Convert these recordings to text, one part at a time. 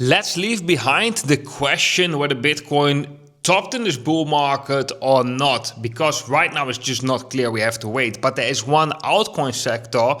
Let's leave behind the question whether Bitcoin topped in this bull market or not, because right now it's just not clear. We have to wait. But there is one altcoin sector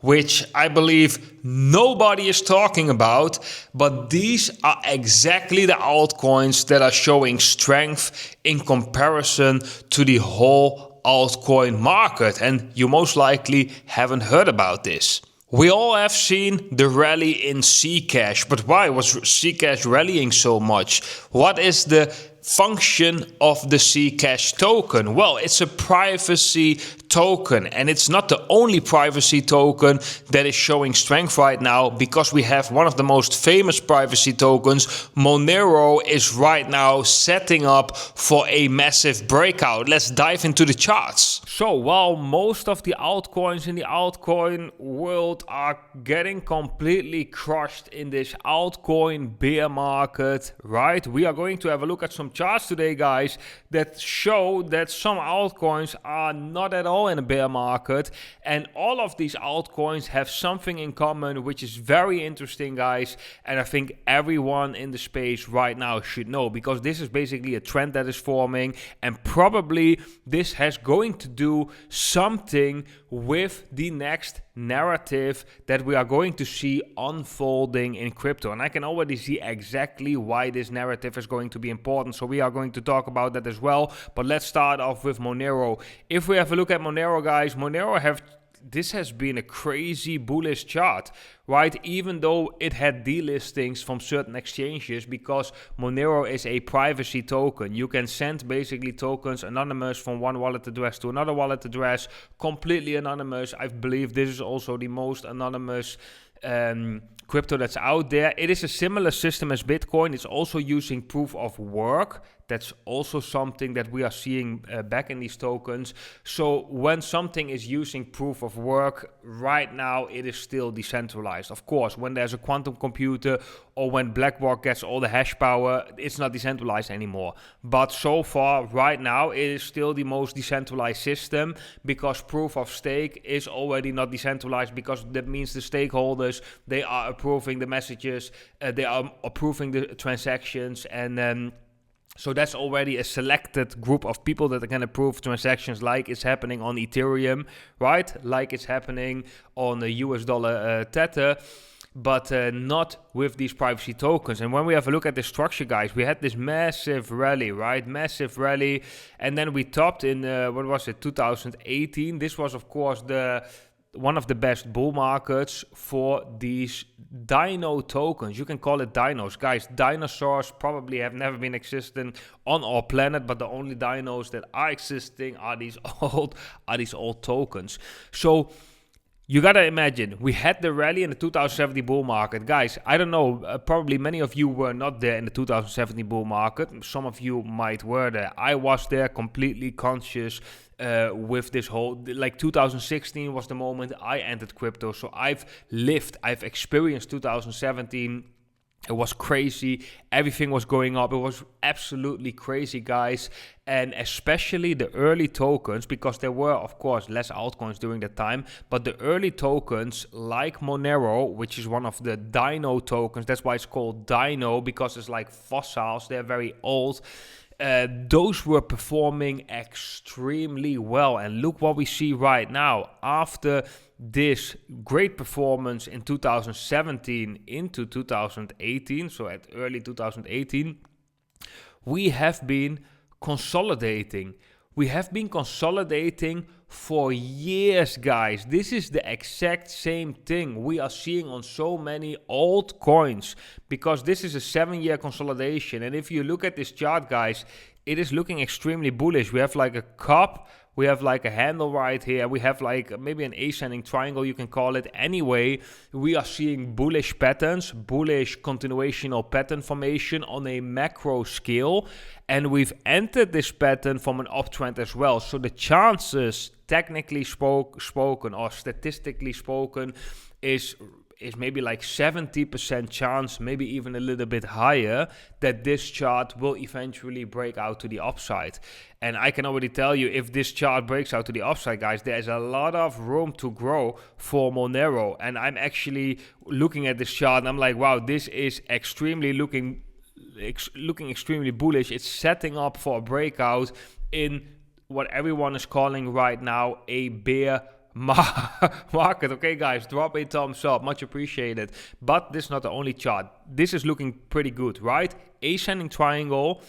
which I believe nobody is talking about, but these are exactly the altcoins that are showing strength in comparison to the whole altcoin market. And you most likely haven't heard about this. We all have seen the rally in Zcash, but why was Zcash rallying so much? What is the function of the Zcash token? Well, it's a privacy token, and it's not the only privacy token that is showing strength right now, because we have one of the most famous privacy tokens. Monero is right now setting up for a massive breakout. Let's dive into the charts. So while most of the altcoins in the altcoin world are getting completely crushed in this altcoin bear market, right? We are going to have a look at some charts today, guys, that show that some altcoins are not at all in a bear market, and all of these altcoins have something in common, which is very interesting, guys, and I think everyone in the space right now should know, because this is basically a trend that is forming, and probably this has going to do something with the next narrative that we are going to see unfolding in crypto. And I can already see exactly why this narrative is going to be important, so we are going to talk about that as well. But let's start off with Monero. If we have a look at Monero, guys, this has been a crazy bullish chart, right? Even though it had delistings from certain exchanges, because Monero is a privacy token. You can send basically tokens anonymous from one wallet address to another wallet address, completely anonymous. I believe this is also the most anonymous crypto that's out there. It is a similar system as Bitcoin. It's also using proof of work. That's also something that we are seeing back in these tokens. So when something is using proof of work, right now it is still decentralized. Of course, when there's a quantum computer or when BlackRock gets all the hash power, it's not decentralized anymore. But so far, right now, it is still the most decentralized system, because proof of stake is already not decentralized, because that means the stakeholders, they are approving the messages, they are approving the transactions, and so that's already a selected group of people that can approve transactions, like it's happening on Ethereum, right? Like it's happening on the US dollar Tether, but not with these privacy tokens. And when we have a look at the structure, guys, we had this massive rally, right? Massive rally. And then we topped in, 2018. This was, of course, one of the best bull markets for these dino tokens. You can call it dinos. Guys, dinosaurs probably have never been existing on our planet, but the only dinos that are existing are these old tokens. So you gotta imagine, we had the rally in the 2017 bull market. Guys, I don't know, probably many of you were not there in the 2017 bull market. Some of you might were there. I was there, completely conscious with this whole, like 2016 was the moment I entered crypto. So I've experienced 2017. It was crazy. Everything was going up. It was absolutely crazy, guys. And especially the early tokens, because there were, of course, less altcoins during that time. But the early tokens like Monero, which is one of the dino tokens, that's why it's called dino, because it's like fossils. They're very old. Those were performing extremely well. And look what we see right now. After this great performance in 2017 into 2018, so at early 2018, we have been consolidating. We have been consolidating for years, guys. This is the exact same thing we are seeing on so many altcoins, because this is a 7-year consolidation. And if you look at this chart, guys, it is looking extremely bullish. We have like a cup, we have like a handle right here, we have like maybe an ascending triangle, you can call it. Anyway, we are seeing bullish patterns, bullish continuational pattern formation on a macro scale, and we've entered this pattern from an uptrend as well. So the chances, technically spoken or statistically spoken, is is maybe like 70% chance, maybe even a little bit higher, that this chart will eventually break out to the upside. And I can already tell you, if this chart breaks out to the upside, guys, there's a lot of room to grow for Monero. And I'm actually looking at this chart and I'm like, wow, this is looking extremely bullish. It's setting up for a breakout in what everyone is calling right now a bear market. Okay, guys, drop a thumbs up, much appreciated. But this is not the only chart. This is looking pretty good, right? Ascending triangle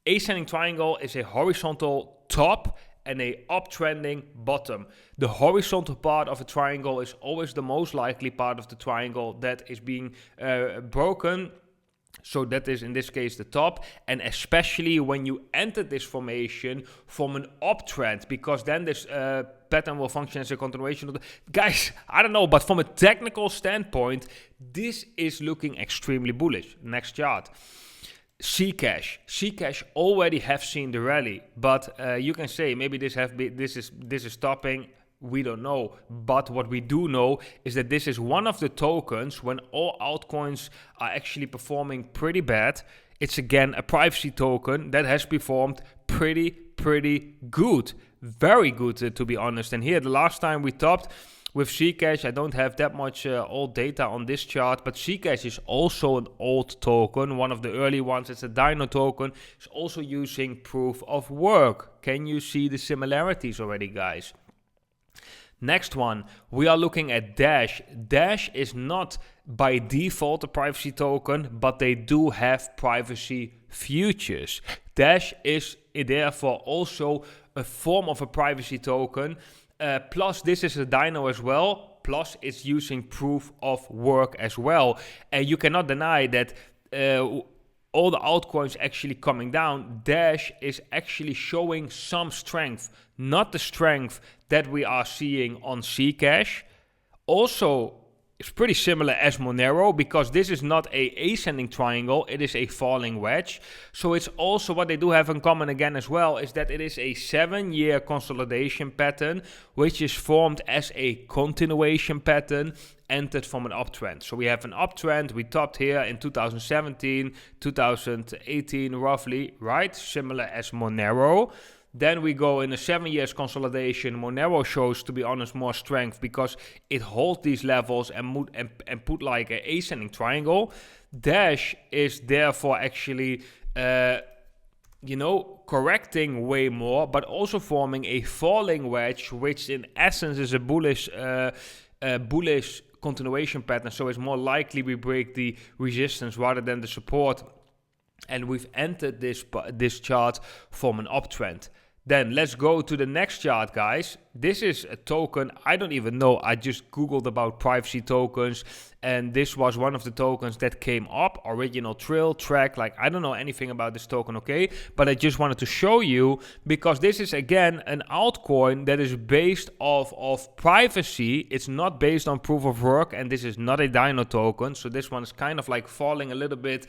is a horizontal top and a uptrending bottom. The horizontal part of a triangle is always the most likely part of the triangle that is being broken. So that is in this case the top, and especially when you enter this formation from an uptrend, because then this pattern will function as a continuation of the... Guys, I don't know, but from a technical standpoint, this is looking extremely bullish. Next chart. Zcash already have seen the rally, but you can say maybe this is stopping. We don't know, but what we do know is that this is one of the tokens when all altcoins are actually performing pretty bad. It's again a privacy token that has performed pretty good, very good to be honest. And here the last time we topped with Zcash, I don't have that much old data on this chart, but Zcash is also an old token, one of the early ones. It's a Dino token. It's also using proof of work. Can you see the similarities already, guys? Next one, we are looking at Dash. Dash is not by default a privacy token, but they do have privacy futures. Dash is therefore also a form of a privacy token. Plus, this is a Dino as well. Plus, it's using proof of work as well. And you cannot deny that all the altcoins actually coming down, Dash is actually showing some strength, not the strength that we are seeing on Zcash. Also, it's pretty similar as Monero, because this is not a ascending triangle, it is a falling wedge. So it's also what they do have in common again as well, is that it is a 7-year consolidation pattern, which is formed as a continuation pattern entered from an uptrend. So we have an uptrend, we topped here in 2017, 2018 roughly, right? Similar as Monero. Then we go in a 7 years consolidation. Monero shows, to be honest, more strength because it holds these levels and put like an ascending triangle. Dash is therefore actually, correcting way more, but also forming a falling wedge, which in essence is a bullish continuation pattern. So it's more likely we break the resistance rather than the support. And we've entered this chart from an uptrend. Then let's go to the next chart, guys. This is a token, I don't even know. I just Googled about privacy tokens, and this was one of the tokens that came up. Original Trill, Track, like I don't know anything about this token, okay? But I just wanted to show you, because this is again an altcoin that is based off of privacy. It's not based on proof of work, and this is not a Dino token. So this one is kind of like falling a little bit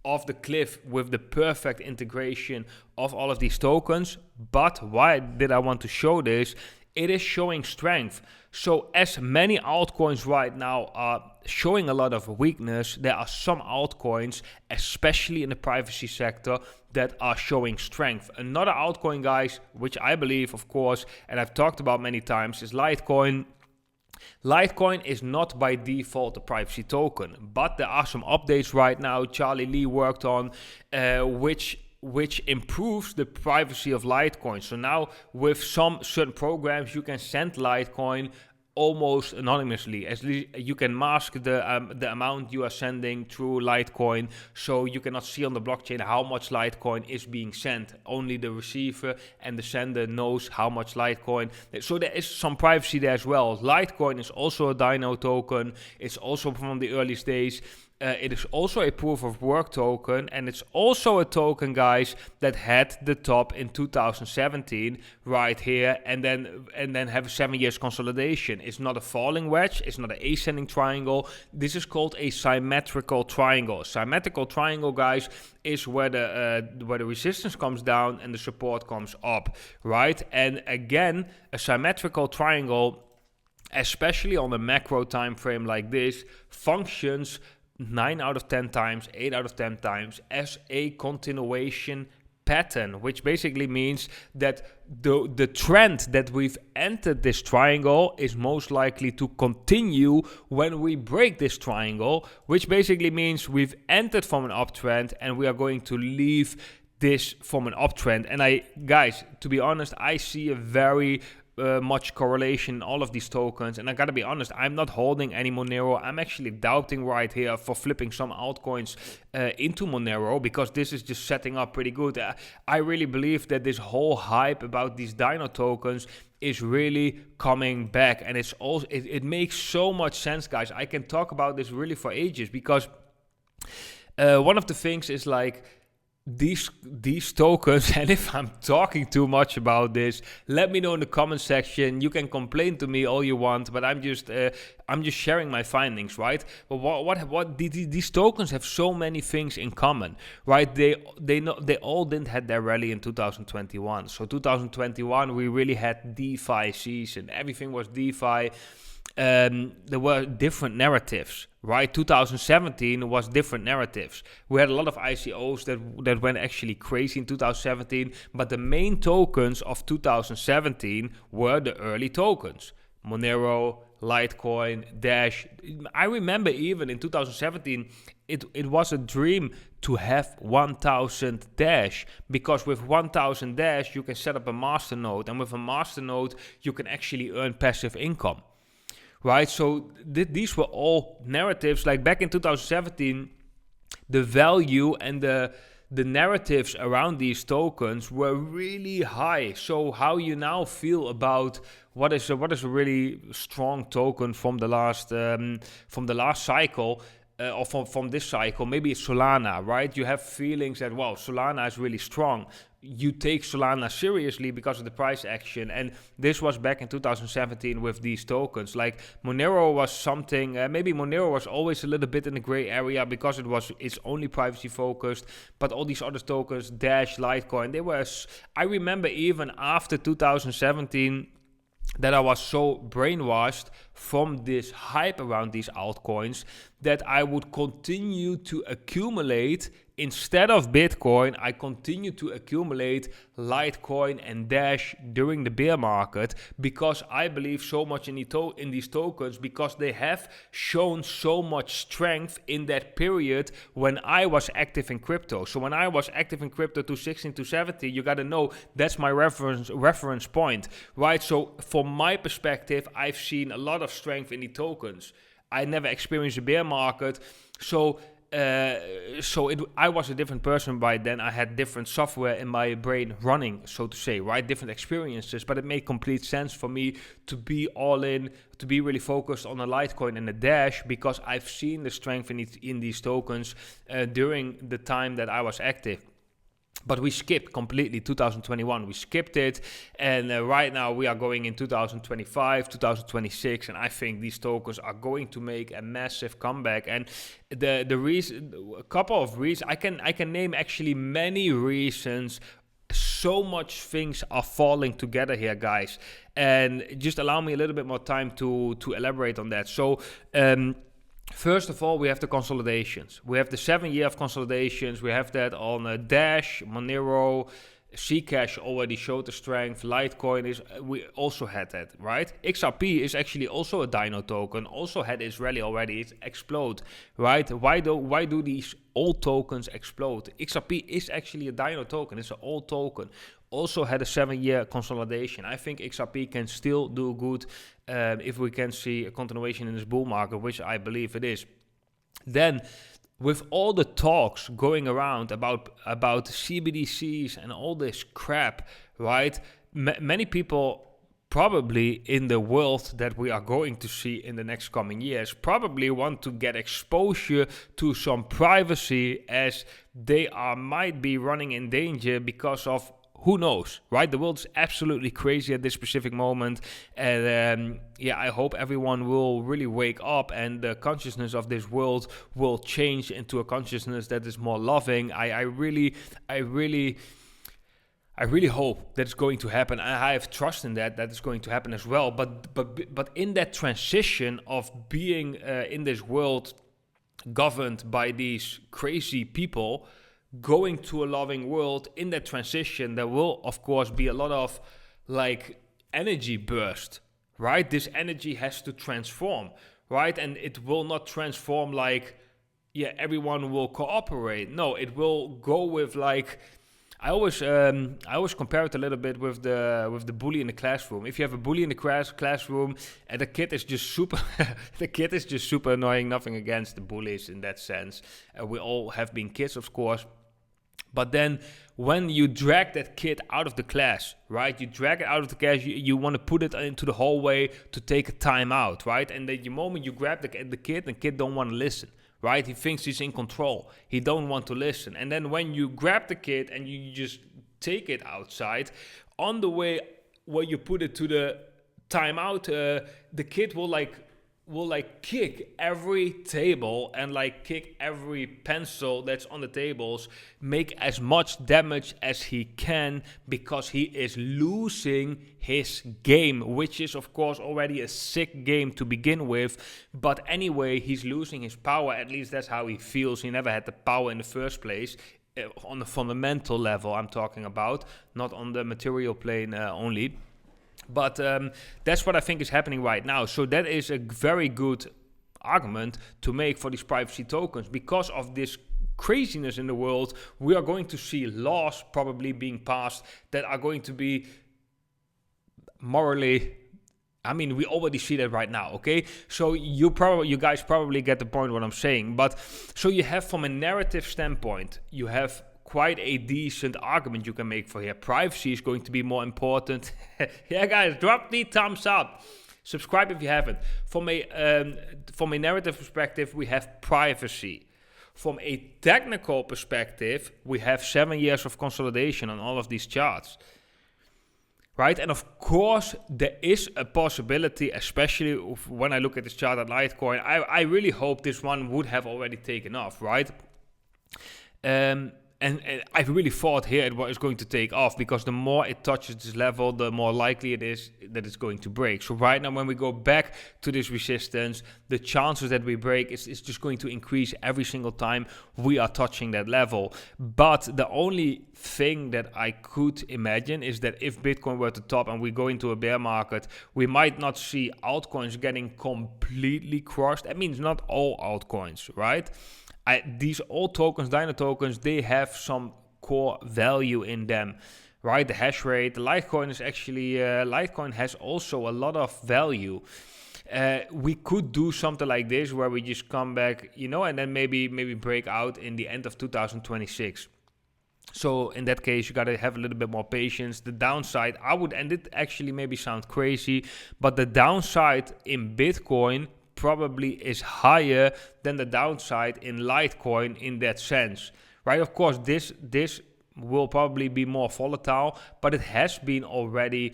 off the cliff with the perfect integration of all of these tokens. But why did I want to show this? It is showing strength. So as many altcoins right now are showing a lot of weakness, there are some altcoins, especially in the privacy sector, that are showing strength. Another altcoin, guys, which I believe, of course, and I've talked about many times, is Litecoin. Litecoin is not by default a privacy token, but there are some updates right now Charlie Lee worked on, which improves the privacy of Litecoin. So now with some certain programs, you can send Litecoin almost anonymously. As you can mask the amount you are sending through Litecoin, so you cannot see on the blockchain how much Litecoin is being sent. Only the receiver and the sender knows how much Litecoin. So there is some privacy there as well. Litecoin is also a Dino token. It's also from the earliest days. It is also a proof of work token, and it's also a token, guys, that had the top in 2017 right here, and then have a 7 years consolidation. It's not a falling wedge, it's not an ascending triangle. This is called a symmetrical triangle. Symmetrical triangle, guys, is where the resistance comes down and the support comes up, right? And again, a symmetrical triangle especially on a macro time frame like this, functions 9 out of 10 times, 8 out of 10 times as a continuation pattern, which basically means that the trend that we've entered this triangle is most likely to continue when we break this triangle, which basically means we've entered from an uptrend and we are going to leave this from an uptrend. And guys, to be honest, I see a very much correlation in all of these tokens, and I gotta be honest, I'm not holding any Monero. I'm actually doubting right here for flipping some altcoins into Monero, because this is just setting up pretty good. I really believe that this whole hype about these Dino tokens is really coming back, and it's also it makes so much sense, guys. I can talk about this really for ages, because one of the things is like these tokens, and if I'm talking too much about this, let me know in the comment section. You can complain to me all you want, but I'm just sharing my findings, right? But what these tokens have so many things in common, right? They all didn't have their rally in 2021. So 2021 we really had DeFi season. Everything was DeFi. There were different narratives, right? 2017 was different narratives. We had a lot of ICOs that went actually crazy in 2017, but the main tokens of 2017 were the early tokens. Monero, Litecoin, Dash. I remember even in 2017, it was a dream to have 1000 Dash, because with 1000 Dash you can set up a masternode, and with a masternode you can actually earn passive income. Right, so these were all narratives. Like back in 2017, the value and the narratives around these tokens were really high. So how you now feel about what is a really strong token from the last cycle? Or from this cycle, maybe it's Solana, right? You have feelings that, wow, Solana is really strong. You take Solana seriously because of the price action, and this was back in 2017 with these tokens. Like Monero was something, maybe Monero was always a little bit in the gray area because it's only privacy focused, but all these other tokens, Dash, Litecoin, I remember even after 2017, that I was so brainwashed from this hype around these altcoins that I would continue to accumulate. Instead of Bitcoin, I continue to accumulate Litecoin and Dash during the bear market, because I believe so much in these tokens, because they have shown so much strength in that period when I was active in crypto. So when I was active in crypto 2016 to 2017, you got to know that's my reference point, right? So from my perspective, I've seen a lot of strength in the tokens. I never experienced a bear market, so I was a different person by then. I had different software in my brain running, so to say, right? Different experiences, but it made complete sense for me to be all in, to be really focused on a Litecoin and a Dash, because I've seen the strength in these tokens during the time that I was active. But we skipped completely 2021. We skipped it, and right now we are going in 2025, 2026, and I think these tokens are going to make a massive comeback. And the reason, a couple of reasons, I can name actually many reasons. So much things are falling together here, guys, and just allow me a little bit more time to elaborate on that. So first of all, we have the consolidations. We have the 7 year of consolidations. We have that on Dash, Monero, Zcash already showed the strength. Litecoin we also had that, right? XRP is actually also a Dino token, also had its rally already. It explode, right? Why do these old tokens explode? XRP is actually a Dino token. It's an old token. Also had a 7 year consolidation. I think XRP can still do good if we can see a continuation in this bull market, which I believe it is. Then, with all the talks going around about CBDCs and all this crap, right? Many people probably in the world that we are going to see in the next coming years probably want to get exposure to some privacy, as they might be running in danger because of, who knows, right? The world is absolutely crazy at this specific moment. And I hope everyone will really wake up and the consciousness of this world will change into a consciousness that is more loving. I really hope that's going to happen. I have trust in that it's going to happen as well. But in that transition of being in this world governed by these crazy people, going to a loving world, in that transition, there will of course be a lot of like energy burst, right? This energy has to transform, right? And it will not transform like, yeah, everyone will cooperate. No, it will go with like, I always compare it a little bit with the bully in the classroom. If you have a bully in the classroom and the kid is just super the kid is just super annoying, nothing against the bullies in that sense. We all have been kids, of course. But then when you drag that kid out of the class, right? You drag it out of the class, you want to put it into the hallway to take a time out, right? And the moment you grab the kid don't want to listen. Right? He thinks he's in control. He don't want to listen. And then when you grab the kid and you just take it outside, on the way where you put it to the timeout, the kid will kick every table and like kick every pencil that's on the tables, make as much damage as he can, because he is losing his game, which is of course already a sick game to begin with. But anyway, he's losing his power. At least that's how he feels. He never had the power in the first place. On the fundamental level I'm talking about, not on the material plane only. But that's what I think is happening right now. So that is a very good argument to make for these privacy tokens. Because of this craziness in the world, we are going to see laws probably being passed that are going to be morally, I mean, we already see that right now, okay? So you guys probably get the point what I'm saying. But so you have, from a narrative standpoint, you have quite a decent argument you can make for here. Privacy is going to be more important. Yeah, guys, drop the thumbs up. Subscribe if you haven't. From a narrative perspective, we have privacy. From a technical perspective, we have 7 years of consolidation on all of these charts. Right? And of course, there is a possibility, especially when I look at this chart at Litecoin, I really hope this one would have already taken off, right? And I really thought here it was going to take off, because the more it touches this level, the more likely it is that it's going to break. So right now, when we go back to this resistance, the chances that we break is just going to increase every single time we are touching that level. But the only thing that I could imagine is that if Bitcoin were to top and we go into a bear market, we might not see altcoins getting completely crushed. That means not all altcoins, right? These old tokens, Dino tokens, they have some core value in them, right? The hash rate, the Litecoin is actually, Litecoin has also a lot of value. We could do something like this where we just come back, and then maybe break out in the end of 2026. So in that case, you got to have a little bit more patience. The downside, and it actually maybe sound crazy, but the downside in Bitcoin probably is higher than the downside in Litecoin in that sense, right? Of course, this will probably be more volatile, but it has been already.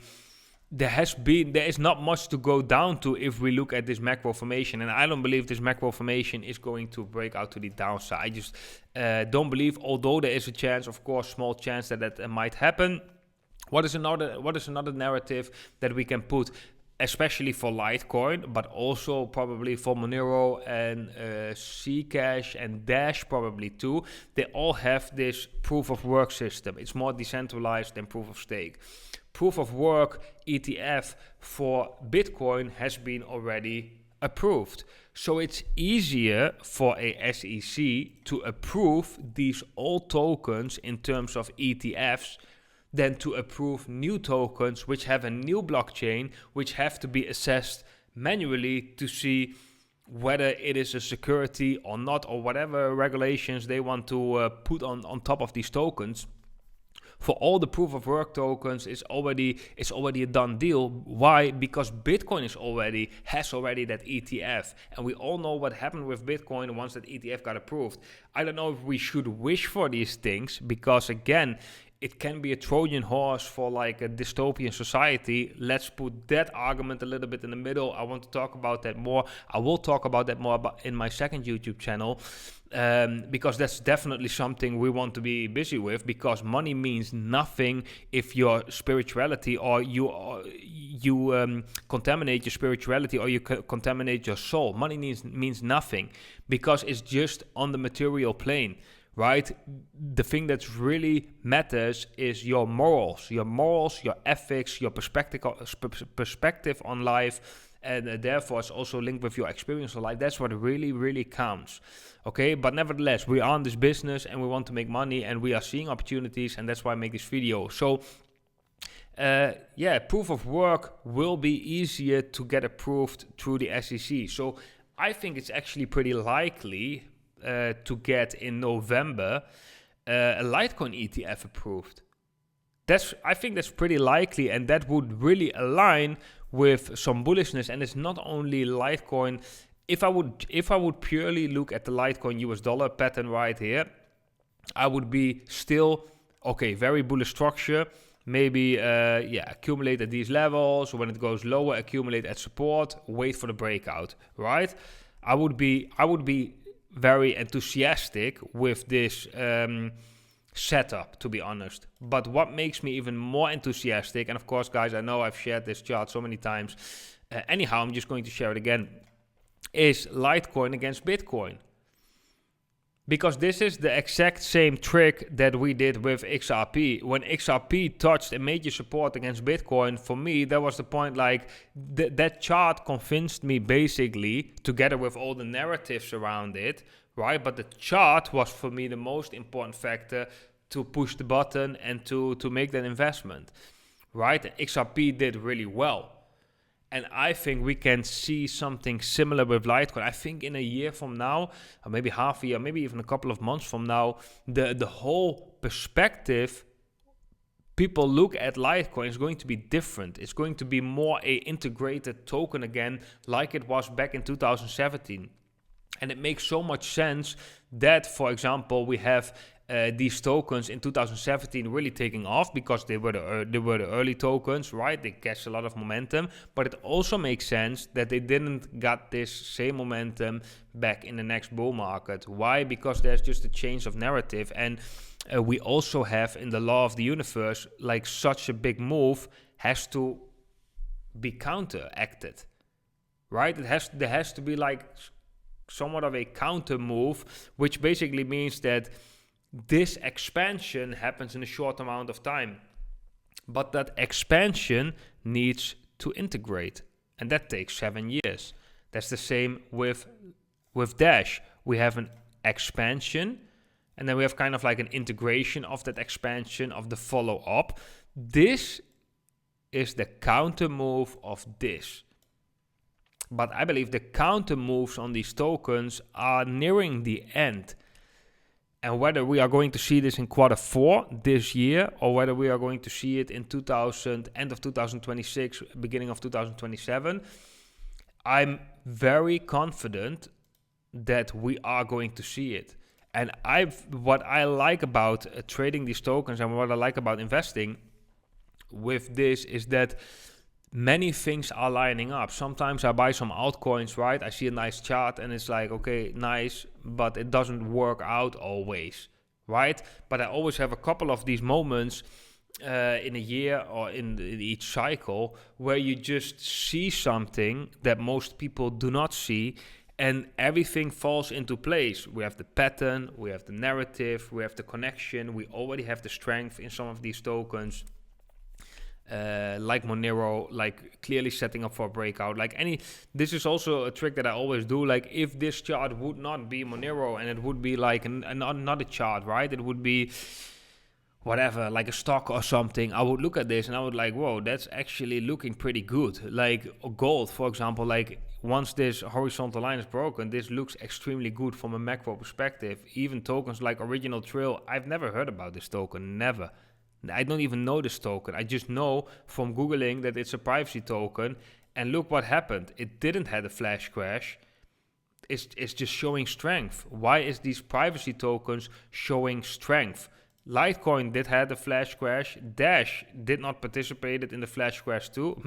There is not much to go down to if we look at this macro formation, and I don't believe this macro formation is going to break out to the downside. I just don't believe, although there is a chance, of course, small chance that might happen. What is another narrative that we can put, especially for Litecoin, but also probably for Monero and Zcash and Dash probably too? They all have this proof of work system. It's more decentralized than proof of stake. Proof of work ETF for Bitcoin has been already approved. So it's easier for a SEC to approve these old tokens in terms of ETFs than to approve new tokens which have a new blockchain, which have to be assessed manually to see whether it is a security or not, or whatever regulations they want to put on top of these tokens. For all the proof of work tokens, it's already a done deal. Why? Because Bitcoin has already that ETF, and we all know what happened with Bitcoin once that ETF got approved. I don't know if we should wish for these things, because again, it can be a Trojan horse for like a dystopian society. Let's put that argument a little bit in the middle. I want to talk about that more. I will talk about that more in my second YouTube channel, because that's definitely something we want to be busy with, because money means nothing if your spirituality or you contaminate your spirituality or you contaminate your soul. Money means nothing because it's just on the material plane. Right? The thing that really matters is your morals, your ethics, your perspective on life, and therefore it's also linked with your experience of life. That's what really, really counts. Okay, but nevertheless, we are in this business and we want to make money and we are seeing opportunities, and that's why I make this video. So, proof of work will be easier to get approved through the SEC. So I think it's actually pretty likely to get in November a Litecoin ETF approved. I think that's pretty likely, and that would really align with some bullishness. And it's not only Litecoin. If I would purely look at the Litecoin US dollar pattern right here, I would be still very bullish structure. Maybe accumulate at these levels. When it goes lower, accumulate at support. Wait for the breakout. Right? I would be very enthusiastic with this setup, to be honest. But what makes me even more enthusiastic, and of course, guys, I know I've shared this chart so many times. Anyhow, I'm just going to share it again, is Litecoin against Bitcoin. Because this is the exact same trick that we did with XRP. When XRP touched a major support against Bitcoin, for me, that was the point, like, that chart convinced me basically, together with all the narratives around it, right? But the chart was for me the most important factor to push the button and to make that investment, right? And XRP did really well. And I think we can see something similar with Litecoin. I think in a year from now, or maybe half a year, maybe even a couple of months from now, the whole perspective people look at Litecoin is going to be different. It's going to be more a integrated token again, like it was back in 2017. And it makes so much sense that, for example, we have these tokens in 2017 really taking off because they were the early tokens, right? They catch a lot of momentum, but it also makes sense that they didn't got this same momentum back in the next bull market. Why? Because there's just a change of narrative, and we also have in the law of the universe, like, such a big move has to be counteracted, right? There has to be like somewhat of a counter move, which basically means that this expansion happens in a short amount of time, but that expansion needs to integrate, and that takes 7 years. That's the same with Dash. We have an expansion, and then we have kind of like an integration of that expansion, of the follow-up. This is the counter move of this. But I believe the counter moves on these tokens are nearing the end. And whether we are going to see this in Q4 this year, or whether we are going to see it in end of 2026, beginning of 2027, I'm very confident that we are going to see it. And what I like about trading these tokens, and what I like about investing with this, is that many things are lining up. Sometimes I buy some altcoins, right? I see a nice chart and it's like, okay, nice, but it doesn't work out always, right? But I always have a couple of these moments in a year or in each cycle where you just see something that most people do not see, and everything falls into place. We have the pattern, we have the narrative, we have the connection, we already have the strength in some of these tokens. Like Monero, like clearly setting up for a breakout. This is also a trick that I always do. Like, if this chart would not be Monero and it would be like another chart, right? It would be whatever, like a stock or something. I would look at this and I would like, whoa, that's actually looking pretty good. Like gold, for example, like once this horizontal line is broken, this looks extremely good from a macro perspective. Even tokens like Original Trail, I've never heard about this token, never. I don't even know this token. I just know from Googling that it's a privacy token. And look what happened. It didn't have a flash crash. It's just showing strength. Why is these privacy tokens showing strength? Litecoin did have the flash crash. Dash did not participate in the flash crash too.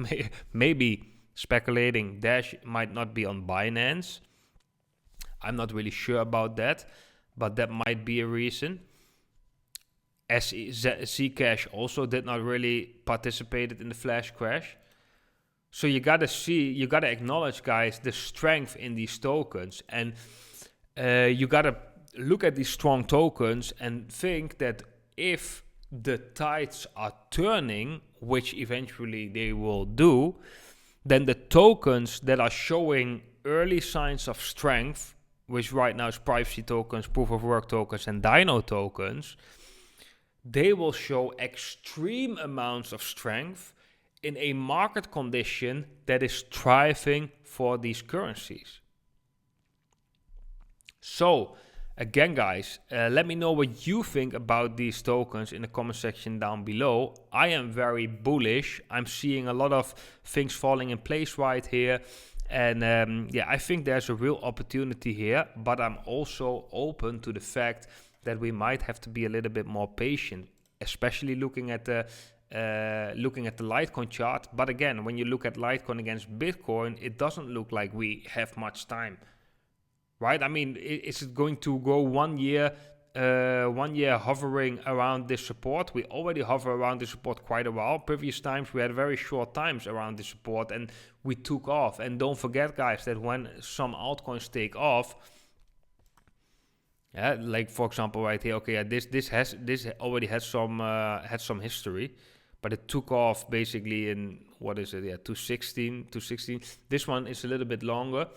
Maybe speculating Dash might not be on Binance. I'm not really sure about that, but that might be a reason. Zcash also did not really participate in the flash crash. So you gotta acknowledge, guys, the strength in these tokens, and you gotta look at these strong tokens and think that if the tides are turning, which eventually they will do, then the tokens that are showing early signs of strength, which right now is privacy tokens, proof of work tokens, and Dino tokens, they will show extreme amounts of strength in a market condition that is thriving for these currencies. So, again, guys, let me know what you think about these tokens in the comment section down below. I am very bullish. I'm seeing a lot of things falling in place right here. And yeah, I think there's a real opportunity here. But I'm also open to the fact that we might have to be a little bit more patient, especially looking at the Litecoin chart. But again, when you look at Litecoin against Bitcoin, it doesn't look like we have much time. Right? I mean, is it going to go 1 year hovering around this support? We already hover around this support quite a while. Previous times we had very short times around this support and we took off. And don't forget, guys, that when some altcoins take off, like for example right here, okay, this already had some history, but it took off basically in, what is it? Yeah, 216. This one is a little bit longer.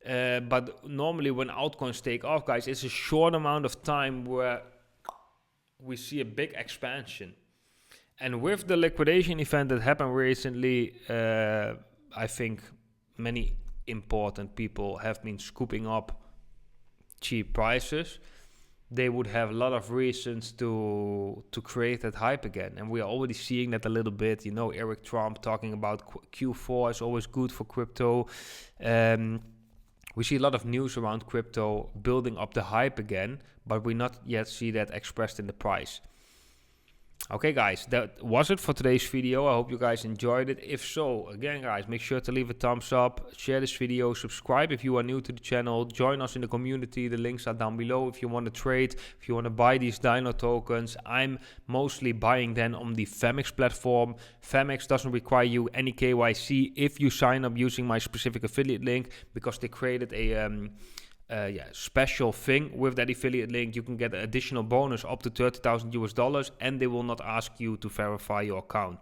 But normally when altcoins take off, guys, it's a short amount of time where we see a big expansion. And with the liquidation event that happened recently, I think many important people have been scooping up cheap prices. They would have a lot of reasons to create that hype again. And we are already seeing that a little bit. You know, Eric Trump talking about Q4 is always good for crypto. We see a lot of news around crypto building up the hype again, but we not yet see that expressed in the price. Okay, guys, that was it for today's video. I hope you guys enjoyed it. If so, again, guys, make sure to leave a thumbs up, share this video, subscribe if you are new to the channel, join us in the community. The links are down below if you want to trade, if you want to buy these Dino tokens. I'm mostly buying them on the Femex platform. Femex doesn't require you any KYC if you sign up using my specific affiliate link, because they created a special thing with that affiliate link. You can get an additional bonus up to $30,000 and they will not ask you to verify your account,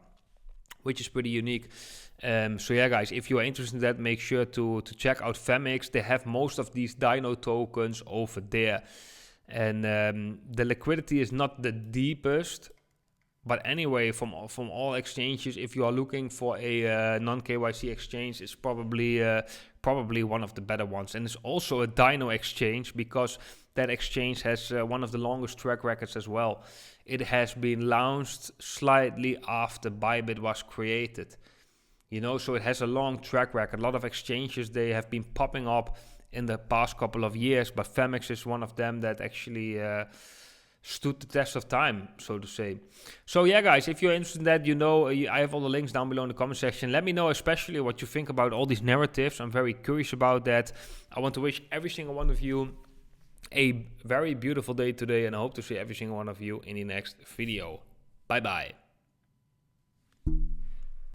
which is pretty unique. So yeah, guys, if you are interested in that, make sure to check out Femex. They have most of these Dino tokens over there, and the liquidity is not the deepest. But anyway, from all exchanges, if you are looking for a non-KYC exchange, it's probably one of the better ones. And it's also a Dino exchange, because that exchange has one of the longest track records as well. It has been launched slightly after Bybit was created. You know, so it has a long track record. A lot of exchanges, they have been popping up in the past couple of years, but Femex is one of them that actually stood the test of time, so to say. So yeah, guys, if you're interested in that, you know, I have all the links down below in the comment section. Let me know especially what you think about all these narratives. I'm very curious about that. I want to wish every single one of you a very beautiful day today, and I hope to see every single one of you in the next video. Bye bye.